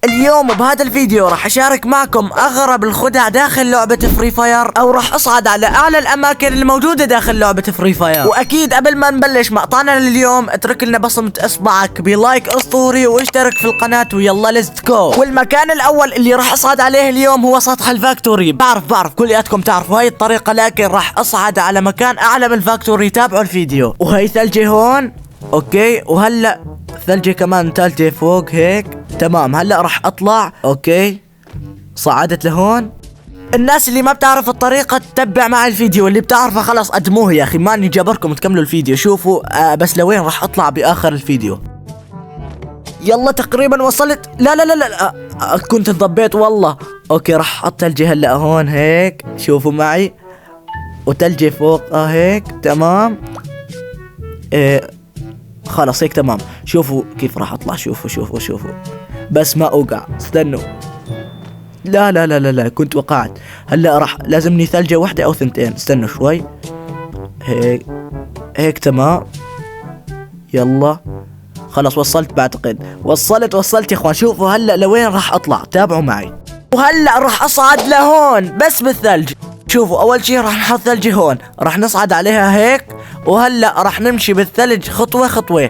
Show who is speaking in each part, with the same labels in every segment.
Speaker 1: اليوم بهذا الفيديو راح اشارك معكم اغرب الخدع داخل لعبة فري فاير، او راح اصعد على اعلى الاماكن الموجودة داخل لعبة فري فاير. واكيد قبل ما نبلش مقطعنا لليوم اترك لنا بصمة اصبعك بلايك اسطوري واشترك في القناة ويلا ليتس جو. والمكان الاول اللي راح اصعد عليه اليوم هو سطح الفاكتوري. بعرف كلياتكم تعرفوا هاي الطريقة، لكن راح اصعد على مكان اعلى من الفاكتوري. تابعوا الفيديو. وهي ثلجة هون، اوكي، وهلا ثلجة كمان ثالثة فوق هيك. تمام، هلا راح اطلع. اوكي، صعدت لهون. الناس اللي ما بتعرف الطريقة تتبع معي الفيديو، اللي بتعرفها خلاص قدموه يا اخي، ماني جابركم تكملوا الفيديو. شوفوا بس لوين راح اطلع باخر الفيديو. يلا تقريبا وصلت. لا كنت انضبيت والله. اوكي، راح احط ثلجة هلا هون هيك، شوفوا معي، وثلجة فوق هيك. تمام، خلاص هيك تمام. شوفوا كيف راح اطلع. شوفوا بس ما اوقع. استنوا، لا كنت وقعت. هلا راح لازمني ثلجة واحدة او ثنتين. استنوا شوي. هيك تمام. يلا خلاص وصلت، بعتقد وصلت يا اخوان. شوفوا هلا لوين راح اطلع، تابعوا معي. وهلا راح اصعد لهون بس بالثلج. شوفوا اول شي راح نحط ثلجة هون، راح نصعد عليها هيك، وهلا راح نمشي بالثلج خطوة خطوة.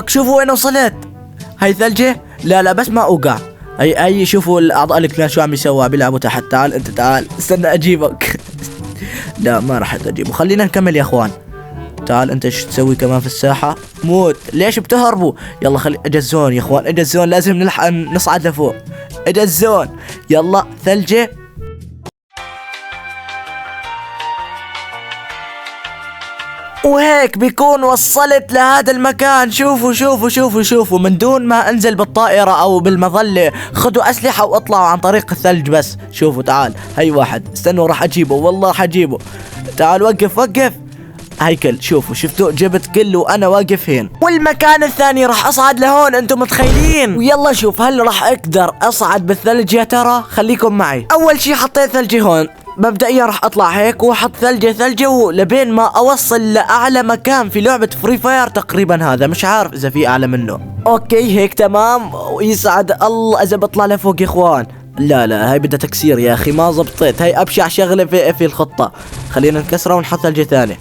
Speaker 1: شوفوا وين وصلت. هاي ثلجة. لا بس ما اوقع. هي شوفوا الاعضاء الكلان شو عم يسووا، بيلعبوا تحت. تعال انت، تعال استنى اجيبك. لا ما راح اجيبه. خلينا نكمل يا اخوان. تعال انت، ايش تسوي كمان في الساحة؟ موت، ليش بتهربوا؟ يلا اجا الزون يا اخوان، اجا الزون، لازم نلحق نصعد لفوق. اجا الزون، يلا ثلجة. وهيك بيكون وصلت لهذا المكان. شوفوا من دون ما انزل بالطائرة او بالمظلة. خذوا اسلحة واطلعوا عن طريق الثلج بس. شوفوا تعال، هي واحد، استنوا راح اجيبه، والله راح اجيبه. تعال وقف. هيكل، شفتوا جبت كل وانا واقف هين. والمكان الثاني راح اصعد لهون، انتم متخيلين؟ ويلا شوف هل راح اقدر اصعد بالثلج يا ترى؟ خليكم معي. اول شي حطيت ثلجي هون، مبدئيا راح اطلع هيك واحط ثلجة لبين ما اوصل لاعلى مكان في لعبة فري فاير. تقريبا هذا، مش عارف اذا في اعلى منه. اوكي هيك تمام. ويسعد الله اذا بطلع لفوق يا اخوان. لا هاي بدها تكسير يا اخي، ما زبطت. هاي ابشع شغلة في الخطة. خلينا نكسرها ونحط ثلجة ثانية.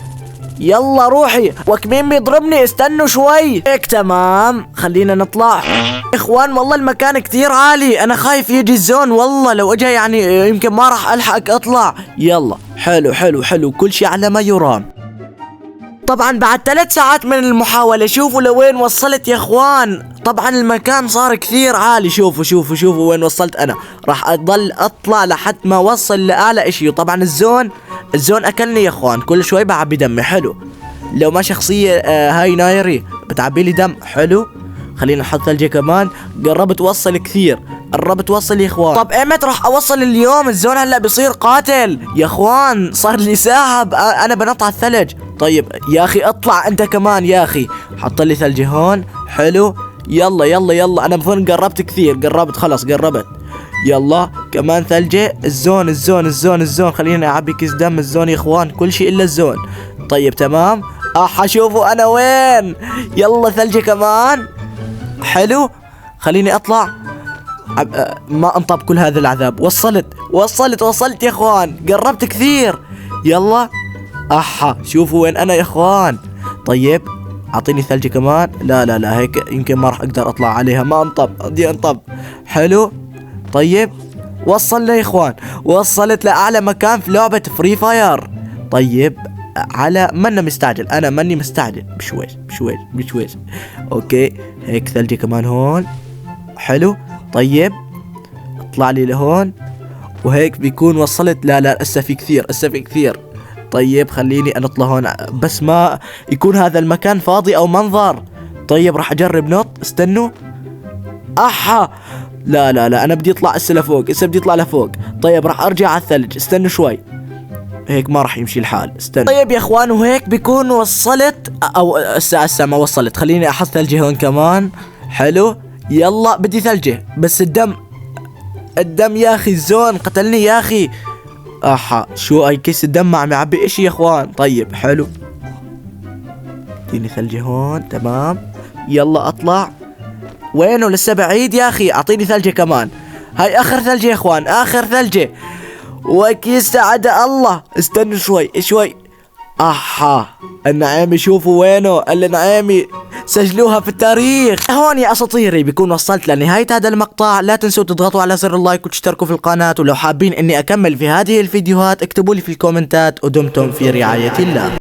Speaker 1: يلا روحي، وكمين بيضربني، استنوا شوي. هيك تمام، خلينا نطلع. اخوان والله المكان كتير عالي، انا خايف يجي الزون والله. لو اجا يعني يمكن ما راح الحق اطلع. يلا حلو كل شيء على ما يرام. طبعا بعد 3 ساعات من المحاولة شوفوا لوين وصلت يا اخوان. طبعا المكان صار كثير عالي. شوفوا وين وصلت انا. راح اضل اطلع لحد ما اوصل لاعلى اشي. طبعا الزون اكلني يا اخوان، كل شوي بعبي دمي. حلو، لو ما شخصية هاي نايري بتعبي لي دم. حلو، خلينا نحط ثلجة كمان. قربت توصل كثير، قربت توصل يا اخوان. طب ايمت راح اوصل اليوم؟ الزون هلا بيصير قاتل يا اخوان، صار لي ساعة انا بنط على الثلج. طيب يا اخي اطلع انت كمان يا اخي. حط لي ثلجة هون. حلو، يلا انا بظن قربت كثير، خلاص قربت. يلا كمان ثلجة. الزون. خلينا اعبي كيس دم الزون يا اخوان، كل شيء الا الزون. طيب تمام. شوفوا انا وين. يلا ثلجة كمان. حلو، خليني اطلع. ما انطب كل هذا العذاب. وصلت يا اخوان، قربت كثير. يلا شوفوا وين انا يا اخوان. طيب اعطيني ثلجة كمان. لا هيك يمكن ما راح اقدر اطلع عليها. ما انطب، بدي انطب. حلو، طيب وصلنا يا اخوان، وصلت لاعلى مكان في لعبة فري فاير. طيب على ماني مستعجل. بشويش. اوكي هيك ثلجة كمان هون. حلو، طيب اطلع لي لهون، وهيك بيكون وصلت. لا لسه في كثير. طيب خليني انط لهون، بس ما يكون هذا المكان فاضي او منظر. طيب راح اجرب نط. استنوا. لا انا بدي اطلع بدي اطلع لفوق. طيب راح ارجع على الثلج. استنوا شوي، هيك ما راح يمشي الحال. استنى. طيب يا اخوان، وهيك بيكون وصلت، او هسه ما وصلت. خليني احط ثلجة هون كمان. حلو، يلا بدي ثلجة. بس الدم يا اخي، الزون قتلني يا اخي. احا شو اي كيس الدم عم يعبي اشي يا اخوان. طيب حلو، اديني ثلجة هون. تمام يلا اطلع. وينه لسه بعيد يا اخي، اعطيني ثلجة كمان. هاي اخر ثلجة يا اخوان، اخر ثلجة. وكيس سعادة الله. استنوا شوي. احا النعامي، شوفوا وينه النعامي، سجلوها في التاريخ. هون يا اساطيري بكون وصلت لنهاية هذا المقطع. لا تنسوا تضغطوا على زر اللايك وتشتركوا في القناة، ولو حابين اني اكمل في هذه الفيديوهات اكتبوا لي في الكومنتات. ودمتم في رعاية الله.